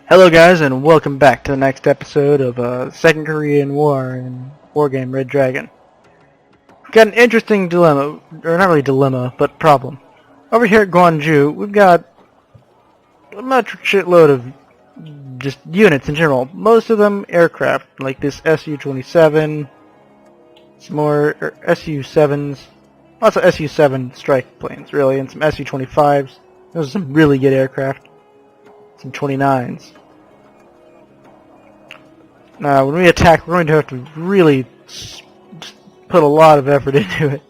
Hello guys, and welcome back to the next episode of Second Korean War in Wargame Red Dragon. Got an interesting dilemma, or not really dilemma, but problem. Over here at Gwangju, we've got a metric shitload of just units in general. Most of them aircraft, like this Su-27, some more Su-7s, lots of Su-7 strike planes, really, and some Su-25s. Those are some really good aircraft. Some 29s. Now, when we attack, we're going to have to really put a lot of effort into it.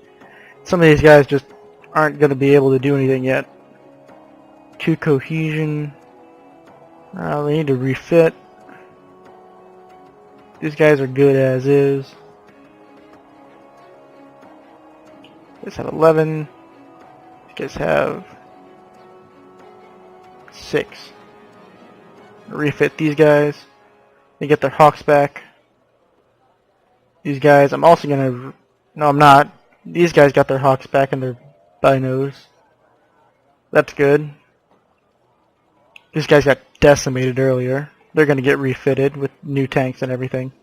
Some of these guys just aren't going to be able to do anything yet. 2 cohesion. They need to refit. These guys are good as is. These guys have 11. These guys have 6. Refit these guys. They get their hawks back. These guys, I'm also gonna... No, I'm not. These guys got their hawks back and their binos. That's good. These guys got decimated earlier. They're gonna get refitted with new tanks and everything.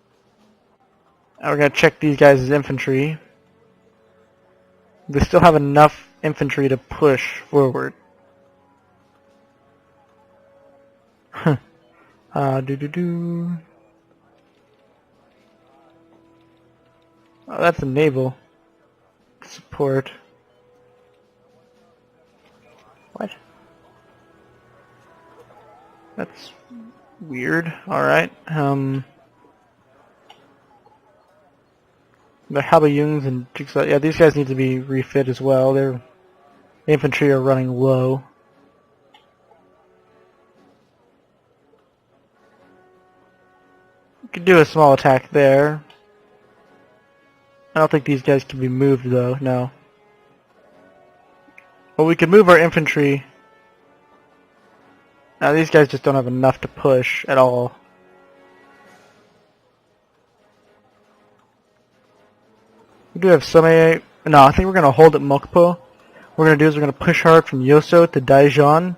Now we're gonna check these guys' infantry. They still have enough infantry to push forward. Oh, that's a naval support. What? That's weird. Alright. The Habayungs and Jigsaw. Yeah, these guys need to be refit as well. Their infantry are running low. Could do a small attack there. I don't think these guys can be moved though, no. But we can move our infantry. Now these guys just don't have enough to push at all. We do have some AA. No, I think we're going to hold at Mokpo. What we're going to do is we're going to push hard from Yoso to Daejeon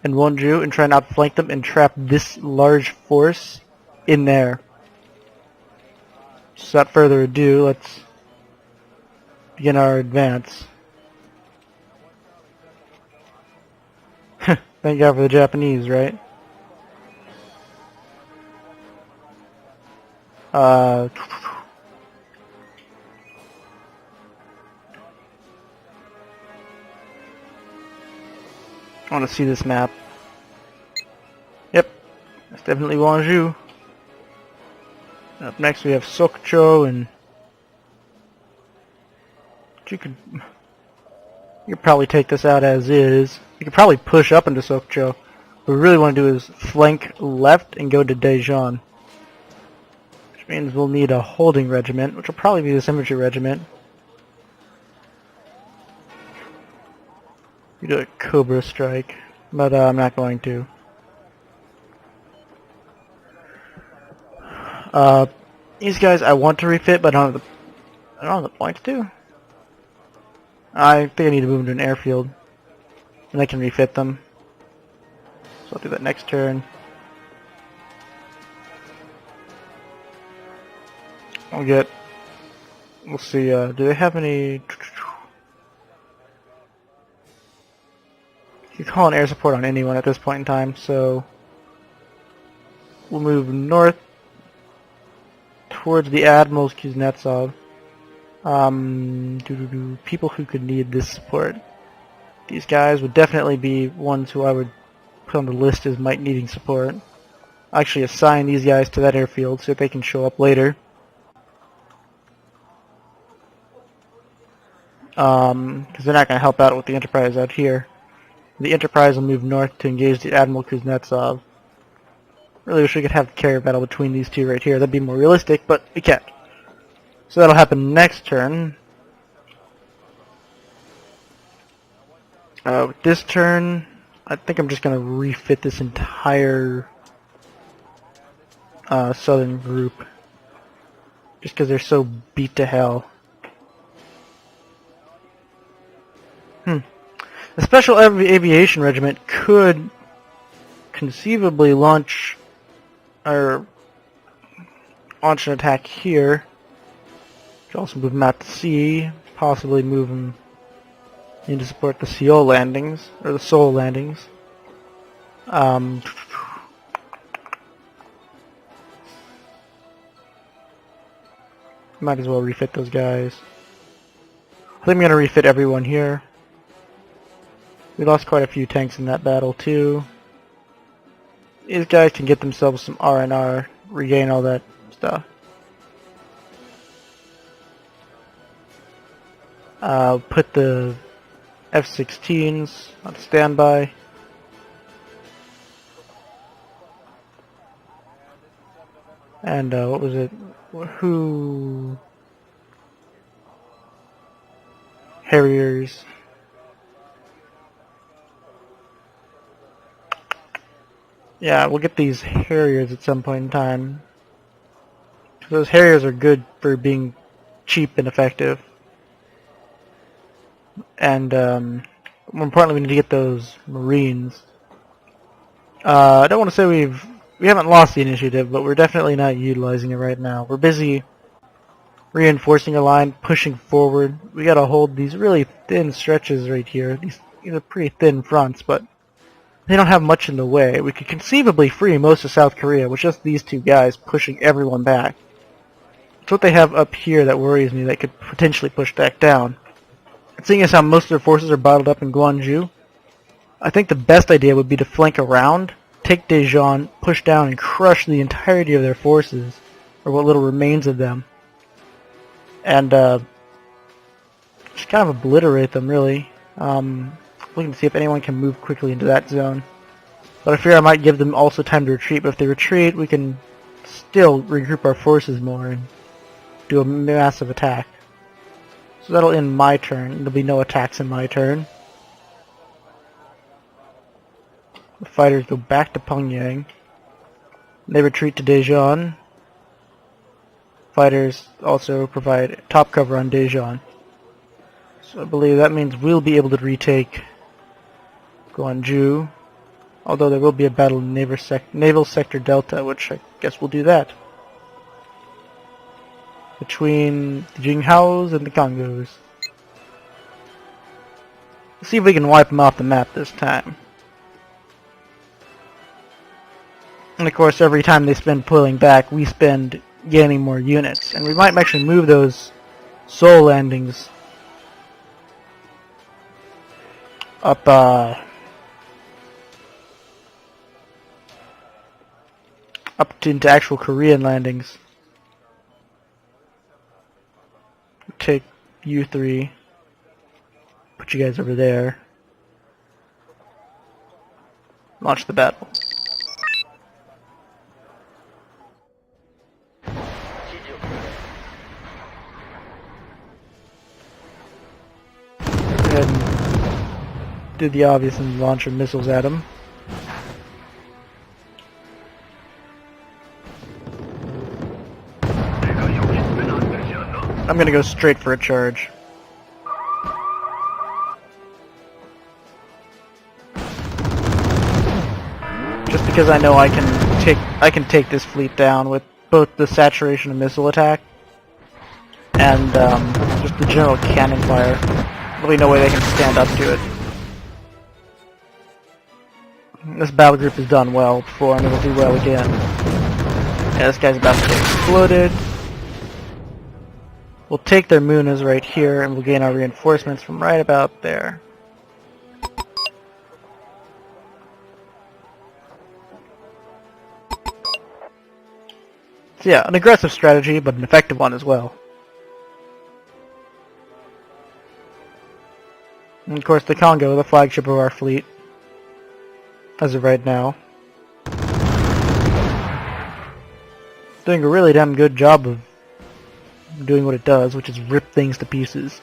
and Wonju and try and outflank them and trap this large force in there. So without further ado, let's begin our advance. Thank God for the Japanese, right? I want to see this map. Yep, that's definitely Gwangju. Up next we have Sokcho, and you could probably take this out as is. You could probably push up into Sokcho. What we really want to do is flank left and go to Daejeon, which means we'll need a holding regiment, which will probably be this infantry regiment. We do a Cobra strike, but I'm not going to. These guys I want to refit, but I don't have the points to. I think I need to move them to an airfield, and I can refit them. So I'll do that next turn. We'll see, do they have any... You can call an air support on anyone at this point in time, so we'll move north towards the Admiral's Kuznetsov. People who could need this support. These guys would definitely be ones who I would put on the list as might needing support. I'll actually assign these guys to that airfield so that they can show up later. Because they're not going to help out with the Enterprise out here. The Enterprise will move north to engage the Admiral Kuznetsov. Really wish we could have the carrier battle between these two right here. That'd be more realistic, but we can't. So that'll happen next turn. With this turn, I think I'm just going to refit this entire southern group. Just because they're so beat to hell. The Special Aviation Regiment could conceivably launch an attack here. Could also move them out to sea, possibly move them in to support the Seoul landings, or the Seoul landings. Might as well refit those guys. I think I'm going to refit everyone here. We lost quite a few tanks in that battle too. These guys can get themselves some R&R, regain all that stuff. Put the F-16s on standby. And what was it? Who? Harriers. Yeah, we'll get these Harriers at some point in time. Those Harriers are good for being cheap and effective. And more importantly, we need to get those Marines. I don't want to say we haven't lost the initiative, but we're definitely not utilizing it right now. We're busy reinforcing a line, pushing forward. We gotta hold these really thin stretches right here. These are pretty thin fronts, but they don't have much in the way. We could conceivably free most of South Korea with just these two guys pushing everyone back. It's what they have up here that worries me, that could potentially push back down. Seeing as how most of their forces are bottled up in Gwangju, I think the best idea would be to flank around, take Daejeon, push down, and crush the entirety of their forces, or what little remains of them, and just kind of obliterate them, really. Looking to see if anyone can move quickly into that zone. But I fear I might give them also time to retreat, but if they retreat, we can still regroup our forces more and do a massive attack. So that'll end my turn. There'll be no attacks in my turn. The fighters go back to Pyongyang. They retreat to Daejeon. Fighters also provide top cover on Daejeon. So I believe that means we'll be able to retake Gwangju. Although there will be a battle in Naval Sector Delta, which I guess we'll do that. Between the Jinghaos and the Congos. Let's see if we can wipe them off the map this time. And of course, every time they spend pulling back, we spend gaining more units. And we might actually move those Seoul landings up into actual Korean landings. Take U3, put you guys over there, launch the battle. Go ahead and do the obvious and launch your missiles at them. I'm gonna go straight for a charge. Just because I know I can take this fleet down with both the saturation of missile attack and just the general cannon fire. Really no way they can stand up to it. This battle group has done well before, and it'll do well again. Yeah, this guy's about to get exploded. We'll take their Munas right here, and we'll gain our reinforcements from right about there. So yeah, an aggressive strategy, but an effective one as well. And of course the Congo, the flagship of our fleet, as of right now. Doing a really damn good job of doing what it does, which is rip things to pieces.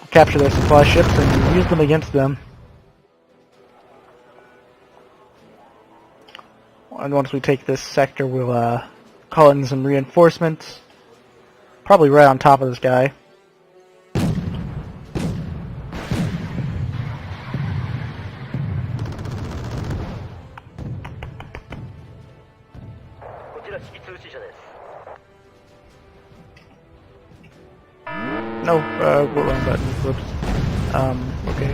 Capture their supply ships and use them against them. And once we take this sector, we'll call in some reinforcements. Probably right on top of this guy. No, wrong button. Whoops. Okay.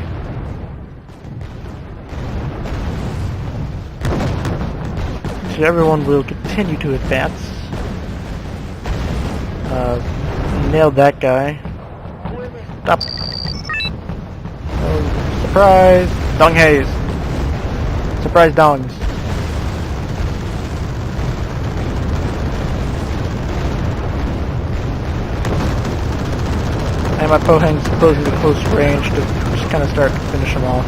So everyone will continue to advance. Nailed that guy. Stop. Oh, surprise! Dong Haze. Surprise dongs. And my Pohang's closing to close range to just kind of start to finish them off.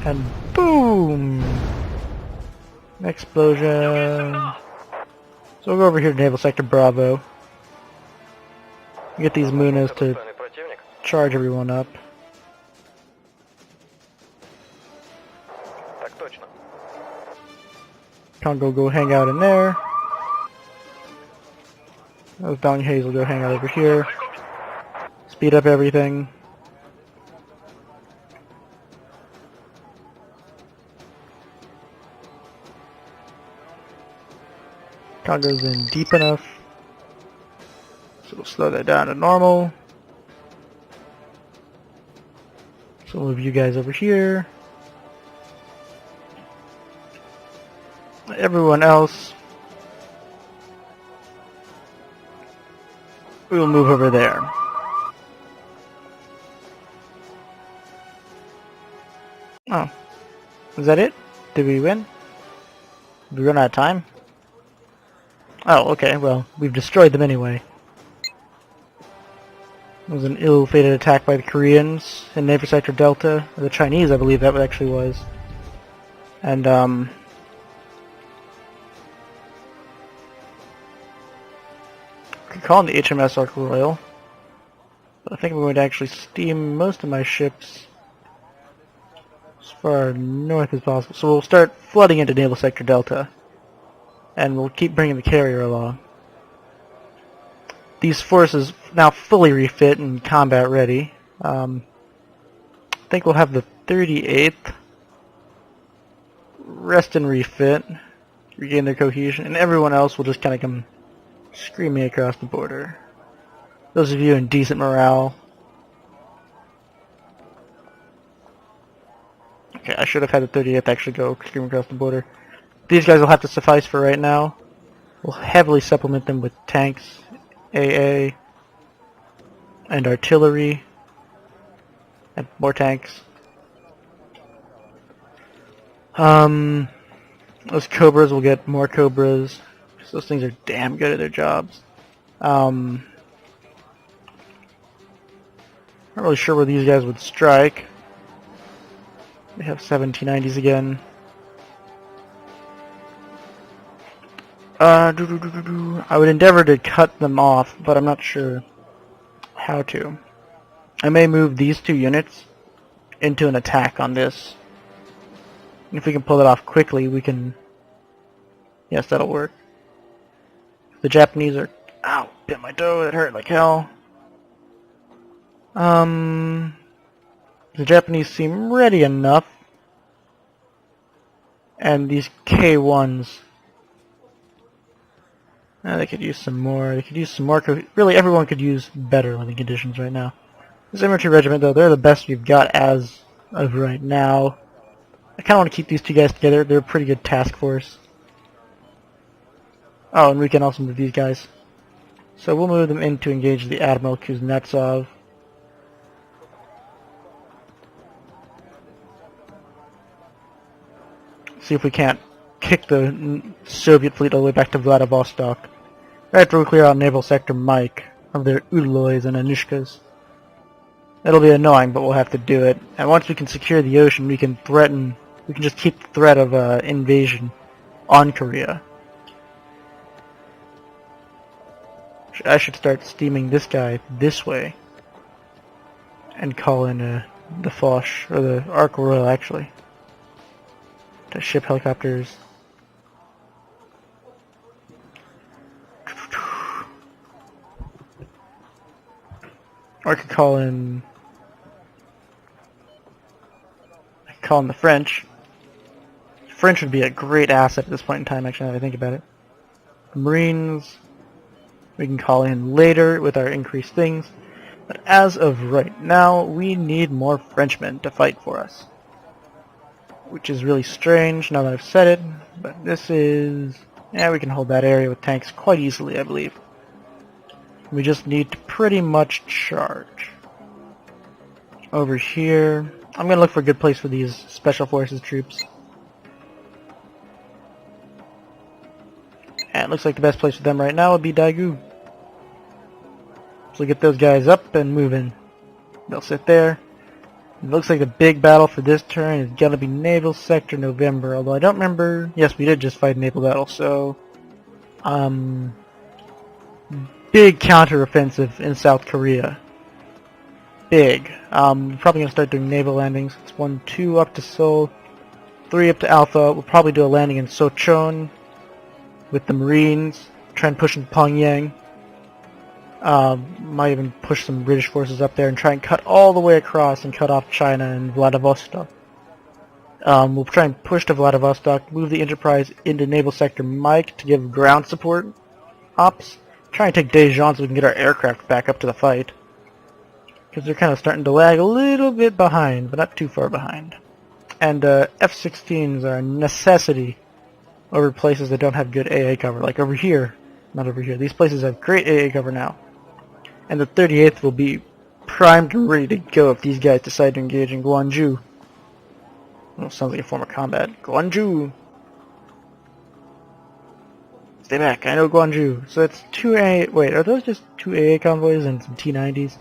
And boom! Explosion. So we'll go over here to Naval Sector Bravo. Get these Munas to charge everyone up. Congo go hang out in there. Those Dong Haze will go hang out over here. Speed up everything. Congo's in deep enough. So we'll slow that down to normal. So we'll move you guys over here. Everyone else, we will move over there. Oh. Is that it? Did we win? Did we run out of time? Oh, okay, well, we've destroyed them anyway. It was an ill-fated attack by the Koreans in Naval Sector Delta, or the Chinese, I believe that actually was. And, I could call them the HMS Ark Royal, but I think I'm going to actually steam most of my ships as far north as possible. So we'll start flooding into Naval Sector Delta, and we'll keep bringing the carrier along. These forces now fully refit and combat ready. I think we'll have the 38th rest and refit, regain their cohesion, and everyone else will just kind of come screaming across the border. Those of you in decent morale. Okay, I should have had the 38th actually go scream across the border. These guys will have to suffice for right now. We'll heavily supplement them with tanks, AA, and artillery, and more tanks. Those Cobras will get more Cobras. Those things are damn good at their jobs. Not really sure where these guys would strike. They have 1790s again. I would endeavor to cut them off, but I'm not sure how to. I may move these two units into an attack on this. And if we can pull it off quickly, we can... Yes, that'll work. The Japanese are... Ow! Bit my toe, that hurt like hell. The Japanese seem ready enough. And these K1s... they could use some more. They could use some more... Really, everyone could use better living conditions right now. This infantry regiment, though, they're the best we've got as of right now. I kind of want to keep these two guys together. They're a pretty good task force. Oh, and we can also move these guys. So we'll move them in to engage the Admiral Kuznetsov. See if we can't kick the Soviet fleet all the way back to Vladivostok. Right after we clear out Naval Sector Mike of their Udaloys and Anushkas. It'll be annoying, but we'll have to do it. And once we can secure the ocean, we can threaten... We can just keep the threat of invasion on Korea. I should start steaming this guy this way. And call in the Foch, or the Ark Royal, actually. To ship helicopters. Or I could call in call in the French. French would be a great asset at this point in time, actually, now that I think about it. The Marines, we can call in later with our increased things. But as of right now, we need more Frenchmen to fight for us. Which is really strange now that I've said it, but this is... yeah, we can hold that area with tanks quite easily, I believe. We just need to pretty much charge. Over here, I'm going to look for a good place for these Special Forces troops. And it looks like the best place for them right now would be Daegu. So get those guys up and moving. They'll sit there. It looks like the big battle for this turn is going to be Naval Sector November, although I don't remember... yes, we did just fight a naval battle, so... big counter-offensive in South Korea. Big. We're probably going to start doing naval landings. It's 1, 2 up to Seoul, 3 up to Alpha. We'll probably do a landing in Sochon with the Marines, try and push into Pyongyang. Might even push some British forces up there and try and cut all the way across and cut off China and Vladivostok. We'll try and push to Vladivostok, move the Enterprise into Naval Sector Mike to give ground support ops. Try and take Daejeon so we can get our aircraft back up to the fight. Because they're kind of starting to lag a little bit behind, but not too far behind. And F-16s are a necessity over places that don't have good AA cover, like over here. Not over here. These places have great AA cover now. And the 38th will be primed and ready to go if these guys decide to engage in Gwangju. Well, sounds like a form of combat. Gwangju! Stay back, I know Gwangju. So that's 2 AA... wait, are those just 2 AA convoys and some T-90s?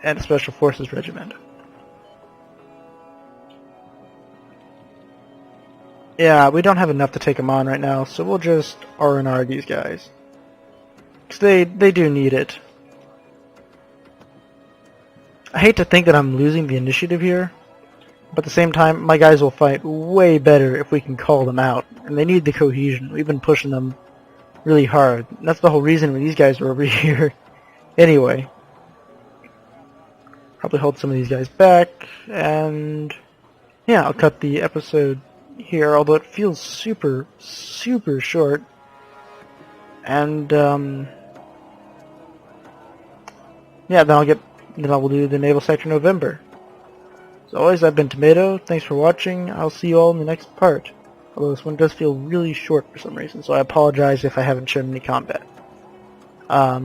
And a Special Forces regiment. Yeah, we don't have enough to take them on right now, so we'll just R&R these guys. Because they do need it. I hate to think that I'm losing the initiative here, but at the same time, my guys will fight way better if we can call them out. And they need the cohesion. We've been pushing them really hard. And that's the whole reason when these guys were over here. Anyway. Probably hold some of these guys back, and yeah, I'll cut the episode here, although it feels super, super short. And yeah, then I will do the Naval Sector November. As always, I've been Tomato. Thanks for watching. I'll see you all in the next part. Although this one does feel really short for some reason, so I apologize if I haven't shown any combat. Bye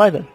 then.